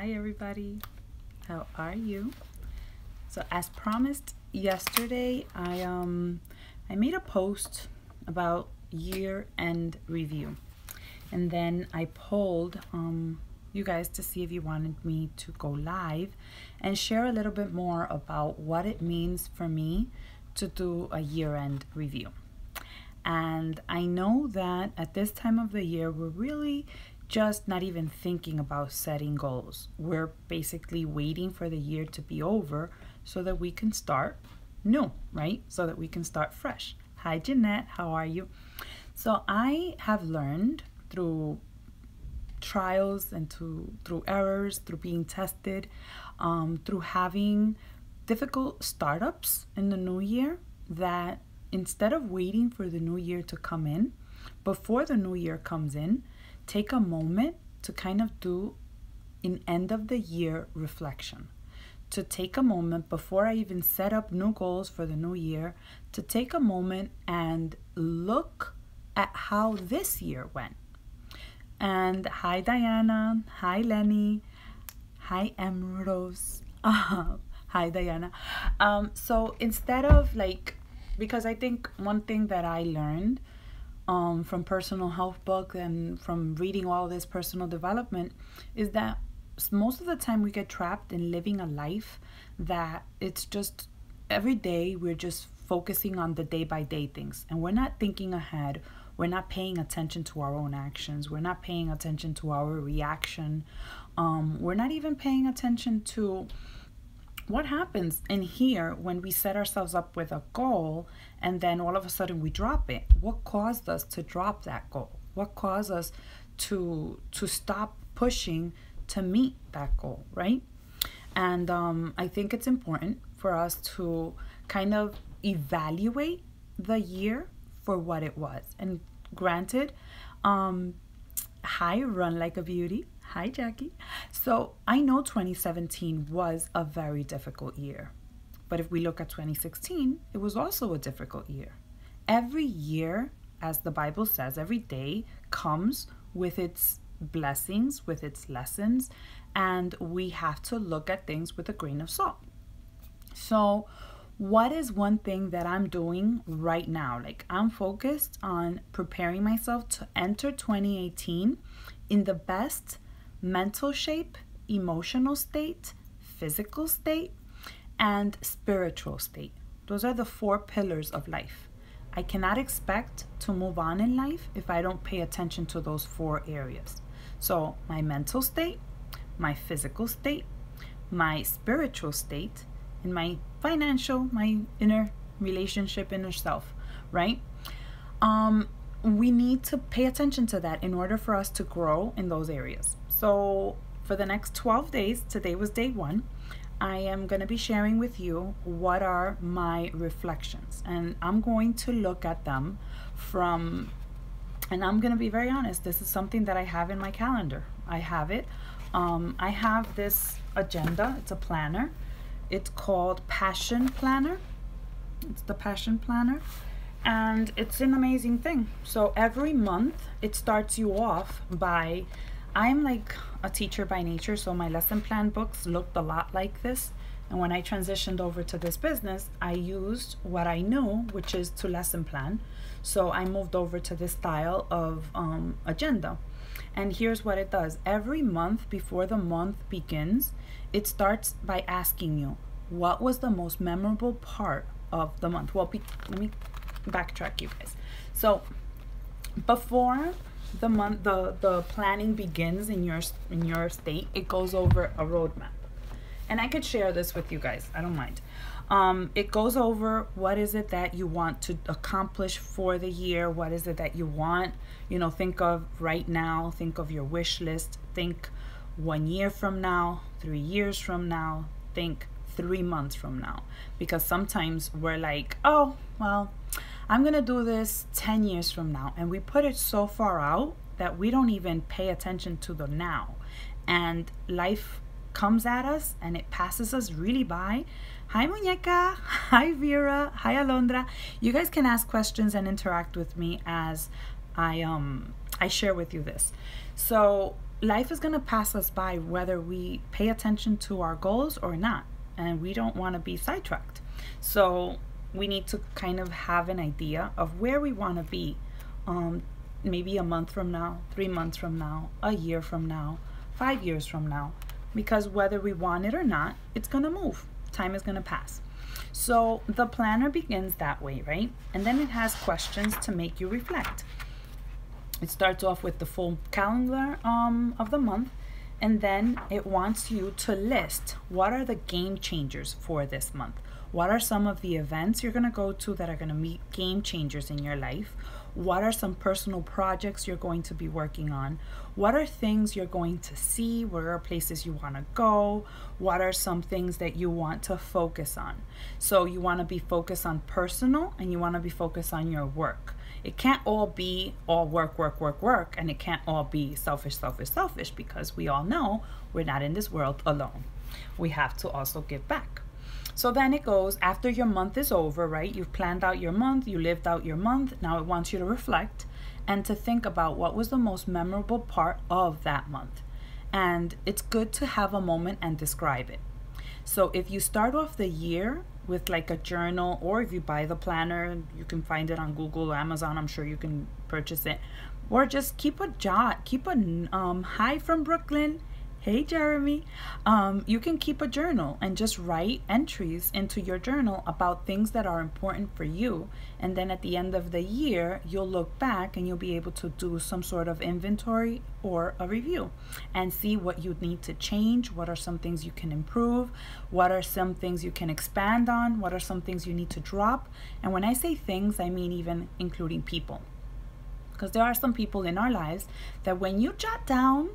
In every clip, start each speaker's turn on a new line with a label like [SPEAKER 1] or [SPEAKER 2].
[SPEAKER 1] Hi everybody, how are you? So as promised yesterday, I made a post about year-end review, and then I polled you guys to see if you wanted me to go live and share a little bit more about what it means for me to do a year-end review. And I know that at this time of the year, we're really just not even thinking about setting goals. We're basically waiting for the year to be over so that we can start new, right? So that we can start fresh. Hi, Jeanette. How are you? So I have learned through trials and through errors, through being tested, through having difficult startups in the new year, that instead of waiting for the new year to come in, before the new year comes in, take a moment to kind of do an end of the year reflection. To take a moment before I even set up new goals for the new year, to take a moment and look at how this year went. And hi Diana, hi Lenny, hi Emerose, hi Diana. So instead of because I think one thing that I learned from personal health book and from reading all this personal development is that most of the time we get trapped in living a life that it's just every day we're just focusing on the day by day things, and we're not thinking ahead. We're not paying attention to our own actions. We're not paying attention to our reaction. We're not even paying attention to what happens in here when we set ourselves up with a goal and then all of a sudden we drop it. What caused us to drop that goal? What caused us to stop pushing to meet that goal, right? And I think it's important for us to kind of evaluate the year for what it was. And granted, hi, Run Like a Beauty. Hi, Jackie. So I know 2017 was a very difficult year. But if we look at 2016, it was also a difficult year. Every year, as the Bible says, every day comes with its blessings, with its lessons, and we have to look at things with a grain of salt. So what is one thing that I'm doing right now? I'm focused on preparing myself to enter 2018 in the best mental shape, emotional state, physical state, and spiritual state. Those are the 4 pillars of life. I cannot expect to move on in life if I don't pay attention to those 4 areas. So my mental state, my physical state, my spiritual state, and my financial, my inner relationship, inner self, right? We need to pay attention to that in order for us to grow in those areas. So for the next 12 days, today was day 1, I am going to be sharing with you what are my reflections. And I'm going to look at them and I'm going to be very honest, this is something that I have in my calendar. I have it. I have this agenda. It's a planner. It's called Passion Planner. It's the Passion Planner. And it's an amazing thing. So every month it starts you off by, I'm like a teacher by nature, so my lesson plan books looked a lot like this. And when I transitioned over to this business, I used what I knew, which is to lesson plan. So I moved over to this style of agenda. And here's what it does. Every month before the month begins, it starts by asking you, what was the most memorable part of the month? Well, let me backtrack, you guys. So before the month, the planning begins in your state, it goes over a roadmap. And I could share this with you guys. I don't mind. It goes over what is it that you want to accomplish for the year. What is it that you want? Think of right now. Think of your wish list. Think 1 year from now, 3 years from now. Think 3 months from now. Because sometimes we're like, oh, well, I'm going to do this 10 years from now. And we put it so far out that we don't even pay attention to the now. And life comes at us and it passes us really by. Hi Muñeca, hi Vera, hi Alondra. You guys can ask questions and interact with me as I share with you this. So life is going to pass us by whether we pay attention to our goals or not. And we don't want to be sidetracked. So we need to kind of have an idea of where we want to be, maybe a month from now, 3 months from now, a year from now, 5 years from now, because whether we want it or not, it's going to move. Time is going to pass. So the planner begins that way, right? And then it has questions to make you reflect. It starts off with the full calendar of the month, and then it wants you to list what are the game changers for this month. What are some of the events you're going to go to that are going to be game changers in your life? What are some personal projects you're going to be working on? What are things you're going to see? Where are places you want to go? What are some things that you want to focus on? So you want to be focused on personal, and you want to be focused on your work. It can't all be all work, work, work, work, and it can't all be selfish, selfish, selfish, because we all know we're not in this world alone. We have to also give back. So then it goes, after your month is over, right? You've planned out your month, you lived out your month. Now it wants you to reflect and to think about what was the most memorable part of that month. And it's good to have a moment and describe it. So if you start off the year with like a journal, or if you buy the planner, you can find it on Google or Amazon. I'm sure you can purchase it. Or just keep a jot, hi from Brooklyn. Hey, Jeremy. You can keep a journal and just write entries into your journal about things that are important for you. And then at the end of the year, you'll look back and you'll be able to do some sort of inventory or a review and see what you need to change. What are some things you can improve? What are some things you can expand on? What are some things you need to drop? And when I say things, I mean even including people. Because there are some people in our lives that when you jot down,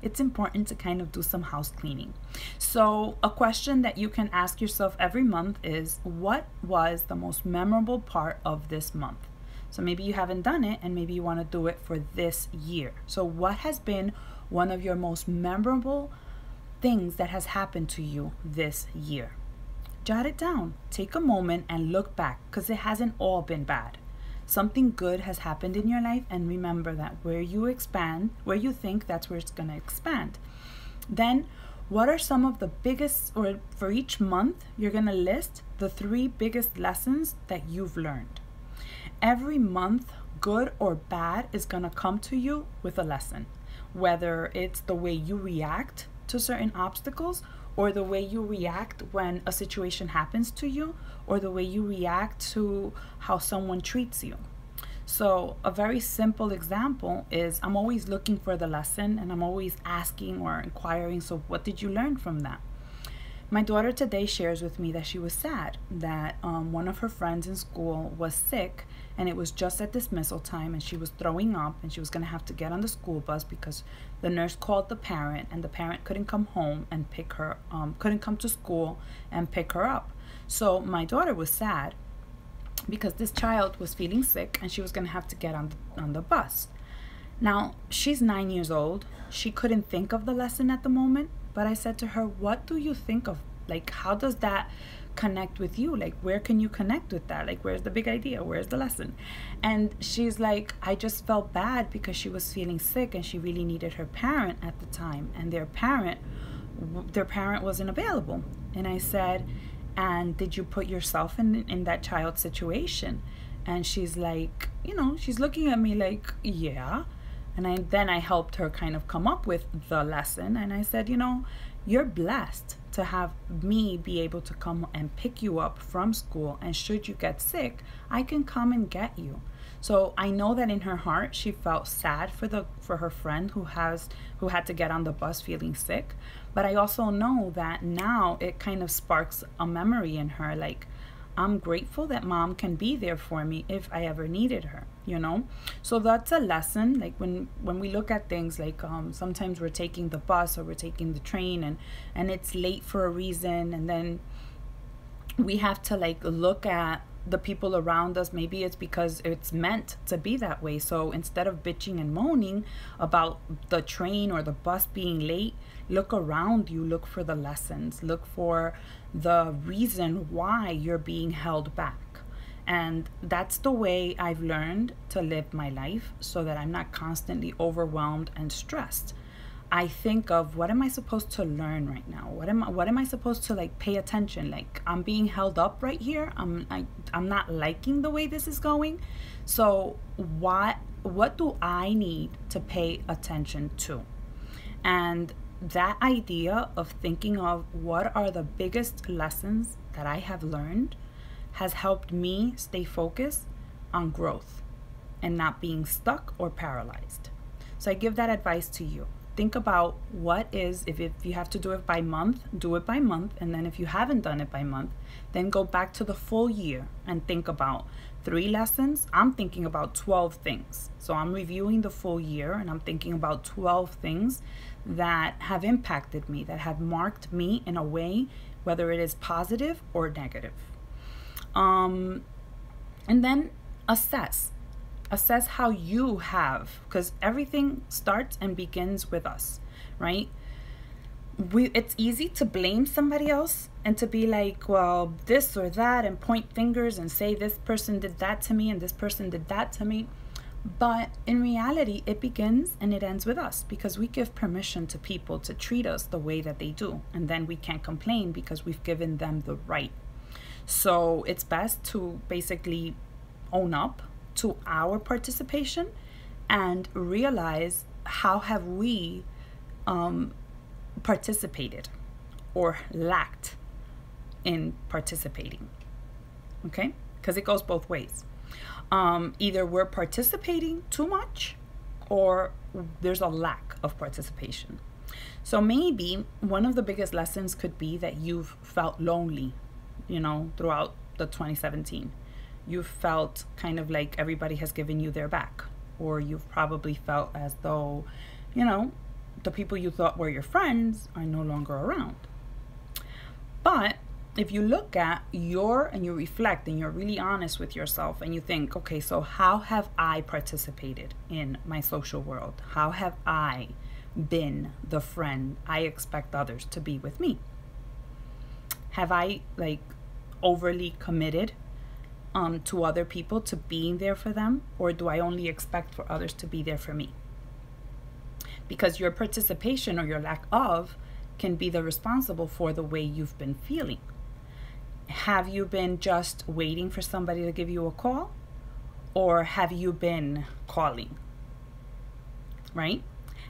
[SPEAKER 1] it's important to kind of do some house cleaning. So a question that you can ask yourself every month is, what was the most memorable part of this month? So maybe you haven't done it, and maybe you want to do it for this year. So what has been one of your most memorable things that has happened to you this year? Jot it down. Take a moment and look back, because it hasn't all been bad. Something good has happened in your life, and remember that where you expand, where you think, that's where it's going to expand. Then, what are some of the biggest, or for each month, you're going to list the 3 biggest lessons that you've learned. Every month, good or bad, is going to come to you with a lesson, whether it's the way you react to certain obstacles, or the way you react when a situation happens to you, or the way you react to how someone treats you. So a very simple example is, I'm always looking for the lesson, and I'm always asking or inquiring, so what did you learn from that? My daughter today shares with me that she was sad that one of her friends in school was sick, and it was just at dismissal time, and she was throwing up, and she was going to have to get on the school bus because the nurse called the parent, and the parent couldn't come home and pick her, couldn't come to school and pick her up. So my daughter was sad because this child was feeling sick, and she was going to have to get on the bus. Now, she's 9 years old. She couldn't think of the lesson at the moment, but I said to her, what do you think of, like, how does that connect with you? Like, where can you connect with that? Like, where's the big idea? Where's the lesson? And she's like, I just felt bad because she was feeling sick, and she really needed her parent at the time, and their parent wasn't available. And I said, and did you put yourself in that child's situation? And she's like, she's looking at me like, yeah. And then I helped her kind of come up with the lesson. And I said, you're blessed to have me be able to come and pick you up from school. And should you get sick, I can come and get you. So I know that in her heart, she felt sad for her friend who had to get on the bus feeling sick. But I also know that now it kind of sparks a memory in her, like, I'm grateful that mom can be there for me if I ever needed her, So that's a lesson. Like when we look at things like sometimes we're taking the bus or we're taking the train and it's late for a reason, and then we have to like look at the people around us. Maybe it's because it's meant to be that way. So instead of bitching and moaning about the train or the bus being late, look around you, look for the lessons, look for the reason why you're being held back. And that's the way I've learned to live my life, so that I'm not constantly overwhelmed and stressed. I think of, what am I supposed to learn right now? What am I supposed to like pay attention? Like, I'm being held up right here. I'm not liking the way this is going. So what do I need to pay attention to? And that idea of thinking of what are the biggest lessons that I have learned has helped me stay focused on growth and not being stuck or paralyzed. So I give that advice to you. Think about what is, if you have to do it by month, do it by month. And then if you haven't done it by month, then go back to the full year and think about 3 lessons. I'm thinking about 12 things. So I'm reviewing the full year and I'm thinking about 12 things that have impacted me, that have marked me in a way, whether it is positive or negative. And then assess how you have, because everything starts and begins with us, right? It's easy to blame somebody else and to be like, well, this or that, and point fingers and say this person did that to me and this person did that to me. But in reality, it begins and it ends with us, because we give permission to people to treat us the way that they do. And then we can't complain because we've given them the right. So it's best to basically own up to our participation and realize, how have we participated or lacked in participating? Okay? Because it goes both ways. Either we're participating too much or there's a lack of participation. So maybe one of the biggest lessons could be that you've felt lonely, throughout the 2017. You've felt kind of like everybody has given you their back, or you've probably felt as though, the people you thought were your friends are no longer around. But if you look at and you reflect and you're really honest with yourself and you think, okay, so how have I participated in my social world? How have I been the friend I expect others to be with me? Have I overly committed to other people, to being there for them? Or do I only expect for others to be there for me? Because your participation or your lack of can be the responsible for the way you've been feeling. Have you been just waiting for somebody to give you a call? Or have you been calling? Right?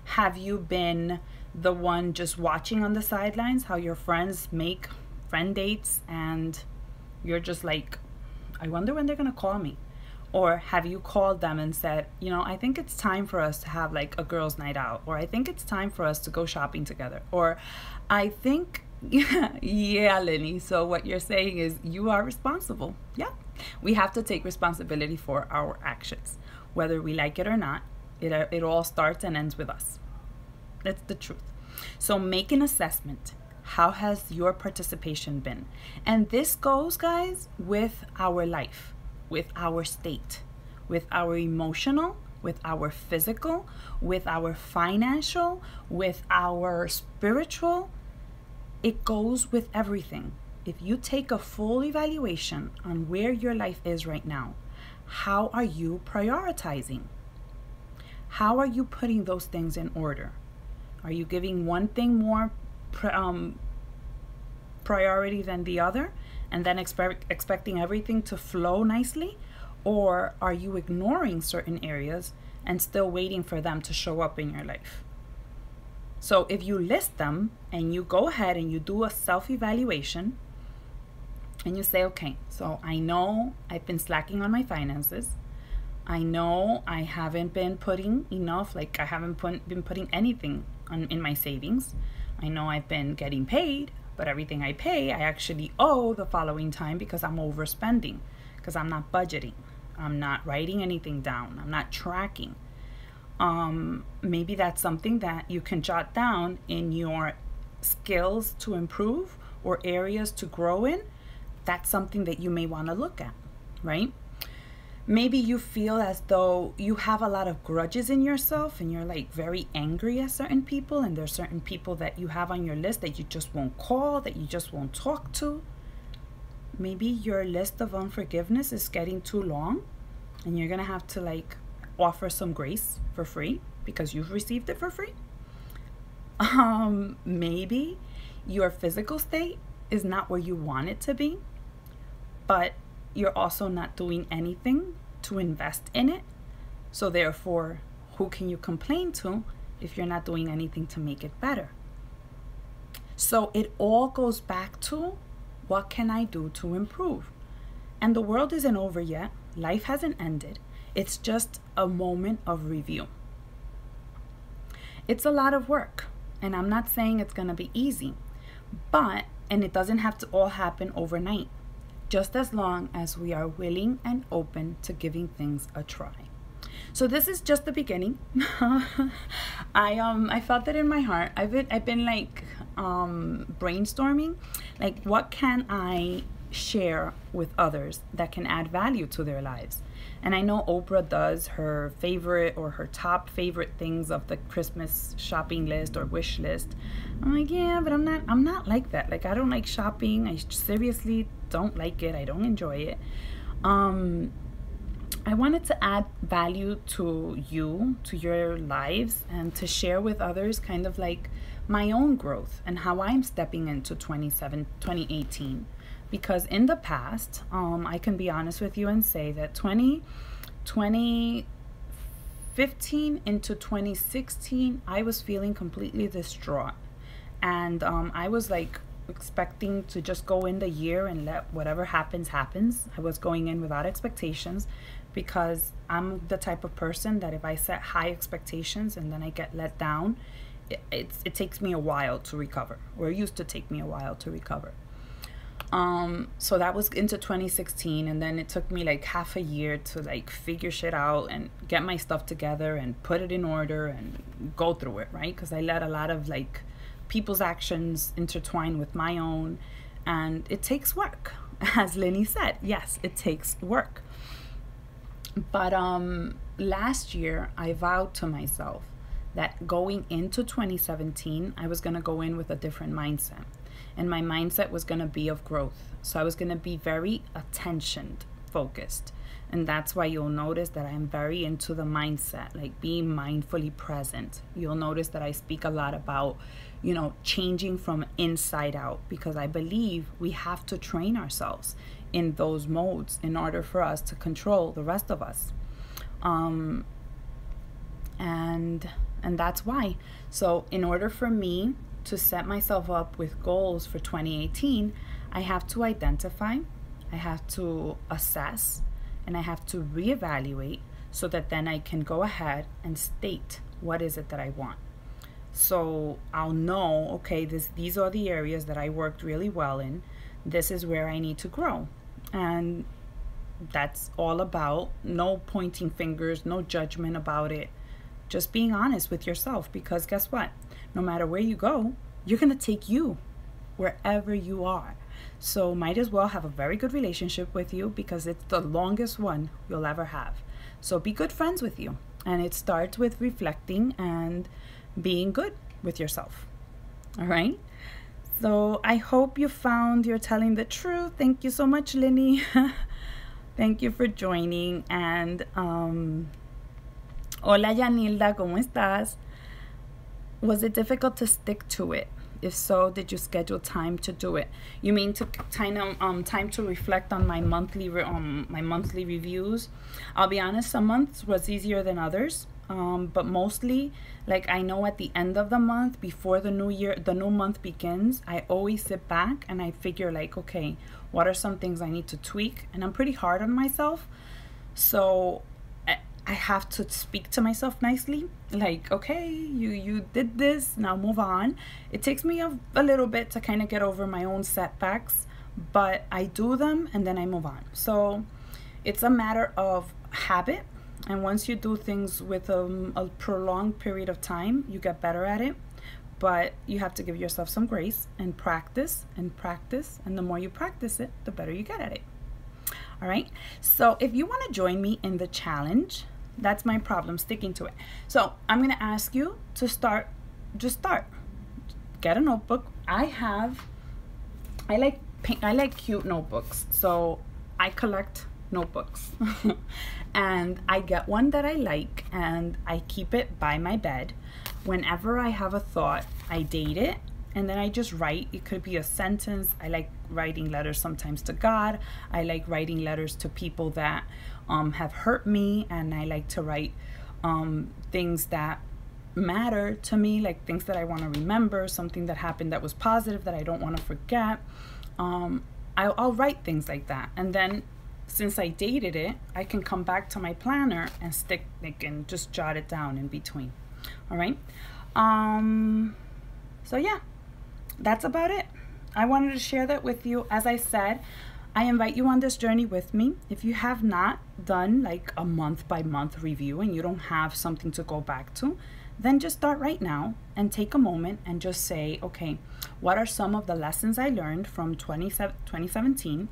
[SPEAKER 1] Have you been the one just watching on the sidelines, how your friends make friend dates and you're just like, I wonder when they're going to call me? Or have you called them and said, I think it's time for us to have like a girls' night out, or I think it's time for us to go shopping together, or I think, yeah, Lenny. So what you're saying is you are responsible. Yeah, we have to take responsibility for our actions, whether we like it or not. It all starts and ends with us. That's the truth. So make an assessment. How has your participation been? And this goes, guys, with our life, with our state, with our emotional, with our physical, with our financial, with our spiritual. It goes with everything. If you take a full evaluation on where your life is right now, how are you prioritizing? How are you putting those things in order? Are you giving one thing more priority than the other, and then expecting everything to flow nicely? Or are you ignoring certain areas and still waiting for them to show up in your life? So if you list them and you go ahead and you do a self-evaluation and you say, okay, so I know I've been slacking on my finances. I know I haven't been putting enough, I haven't been putting anything in my savings. I know I've been getting paid, but everything I pay, I actually owe the following time because I'm overspending, because I'm not budgeting. I'm not writing anything down. I'm not tracking. Maybe that's something that you can jot down in your skills to improve or areas to grow in. That's something that you may want to look at, right? Maybe you feel as though you have a lot of grudges in yourself and you're very angry at certain people, and there's certain people that you have on your list that you just won't call, that you just won't talk to. maybe your list of unforgiveness is getting too long and you're gonna have to like offer some grace for free because you've received it for free. Maybe your physical state is not where you want it to be, but you're also not doing anything to invest in it. So therefore, who can you complain to if you're not doing anything to make it better? So it all goes back to, what can I do to improve? And the world isn't over yet. Life hasn't ended. It's just a moment of review. It's a lot of work, and I'm not saying it's going to be easy, and it doesn't have to all happen overnight, just as long as we are willing and open to giving things a try. So this is just the beginning. I felt it in my heart. I've been like brainstorming, like what can I share with others that can add value to their lives. And I know Oprah does her favorite or her top favorite things of the Christmas shopping list or wish list. I'm like, yeah, but I'm not like that. Like, I don't like shopping. I seriously don't like it. I don't enjoy it. I wanted to add value to you, to your lives, and to share with others kind of like my own growth and how I'm stepping into 2018. Because in the past, I can be honest with you and say that 2015 into 2016, I was feeling completely distraught. And I was like expecting to just go in the year and let whatever happens. I was going in without expectations, because I'm the type of person that if I set high expectations and then I get let down, it takes me a while to recover, or it used to take me a while to recover. So that was into 2016, and then it took me like half a year to like figure shit out and get my stuff together and put it in order and go through it, right? Because I let a lot of like people's actions intertwine with my own, and it takes work. As Lenny said, yes, it takes work. But last year I vowed to myself that going into 2017, I was going to go in with a different mindset. And my mindset was going to be of growth. So I was going to be very attention focused. And that's why you'll notice that I'm very into the mindset, like being mindfully present. You'll notice that I speak a lot about, changing from inside out, because I believe we have to train ourselves in those modes in order for us to control the rest of us. And that's why. So in order for me to set myself up with goals for 2018, I have to identify, I have to assess, and I have to reevaluate, so that then I can go ahead and state what is it that I want. So I'll know, okay, these are the areas that I worked really well in. This is where I need to grow. And that's all about no pointing fingers, no judgment about it. Just being honest with yourself, because guess what? No matter where you go, you're going to take you wherever you are. So might as well have a very good relationship with you, because it's the longest one you'll ever have. So be good friends with you. And it starts with reflecting and being good with yourself. All right? So I hope you found you're telling the truth. Thank you so much, Lenny. Thank you for joining. And hola, Yanilda, ¿cómo estás? Was it difficult to stick to it? If so, did you schedule time to do it? You mean to time to reflect on my monthly reviews? I'll be honest, some months was easier than others. But mostly, like, I know at the end of the month, before the new month begins, I always sit back and I figure like, okay, what are some things I need to tweak? And I'm pretty hard on myself. So I have to speak to myself nicely. Like, okay, you did this, now move on. It takes me a little bit to kind of get over my own setbacks, but I do them and then I move on. So it's a matter of habit. And once you do things with a prolonged period of time, you get better at it. But you have to give yourself some grace and practice and practice. And the more you practice it, the better you get at it. All right. So if you want to join me in the challenge, that's my problem, sticking to it. So I'm going to ask you to start. Just start. Get a notebook. I like I like cute notebooks, so I collect notebooks. And I get one that I like and I keep it by my bed. Whenever I have a thought, I date it and then I just write. It could be a sentence. I like writing letters sometimes to God. I like writing letters to people that have hurt me, and I like to write things that matter to me, like things that I want to remember, something that happened that was positive that I don't want to forget. I'll write things like that, and then since I dated it, I can come back to my planner and and just jot it down in between. All right. So yeah, that's about it. I wanted to share that with you. As I said, I invite you on this journey with me. If you have not done like a month by month review and you don't have something to go back to, then just start right now and take a moment and just say, okay, what are some of the lessons I learned from 2017?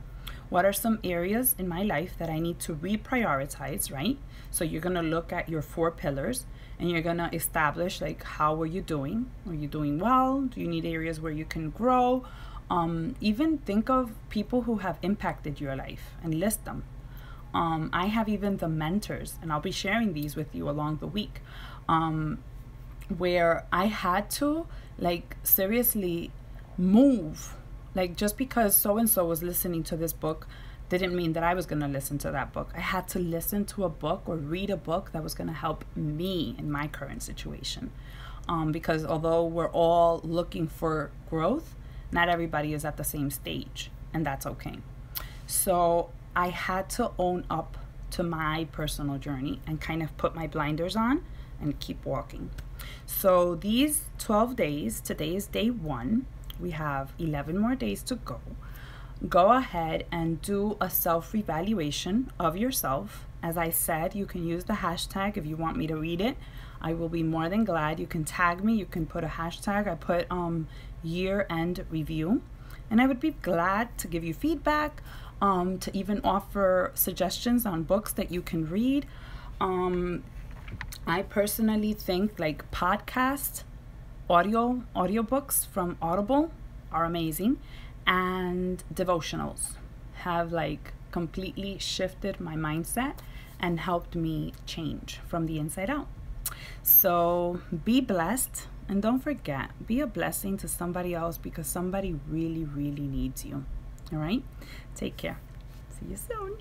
[SPEAKER 1] What are some areas in my life that I need to reprioritize, right? So you're going to look at your 4 pillars and you're going to establish like, how are you doing? Are you doing well? Do you need areas where you can grow? Even think of people who have impacted your life and list them. I have even the mentors, and I'll be sharing these with you along the week, where I had to like seriously move. Like, just because so-and-so was listening to this book didn't mean that I was going to listen to that book. I had to listen to a book or read a book that was going to help me in my current situation. Because although we're all looking for growth, not everybody is at the same stage, and that's okay. So I had to own up to my personal journey and kind of put my blinders on and keep walking. So these 12 days, today is day 1. We have 11 more days to go. Go ahead and do a self-evaluation of yourself. As I said, you can use the hashtag if you want me to read it. I will be more than glad. You can tag me. You can put a hashtag. I put year-end review. And I would be glad to give you feedback, to even offer suggestions on books that you can read. I personally think like audiobooks from Audible are amazing, and devotionals have like completely shifted my mindset and helped me change from the inside out. So be blessed, and don't forget, be a blessing to somebody else, because somebody really, really needs you. All right? Take care. See you soon.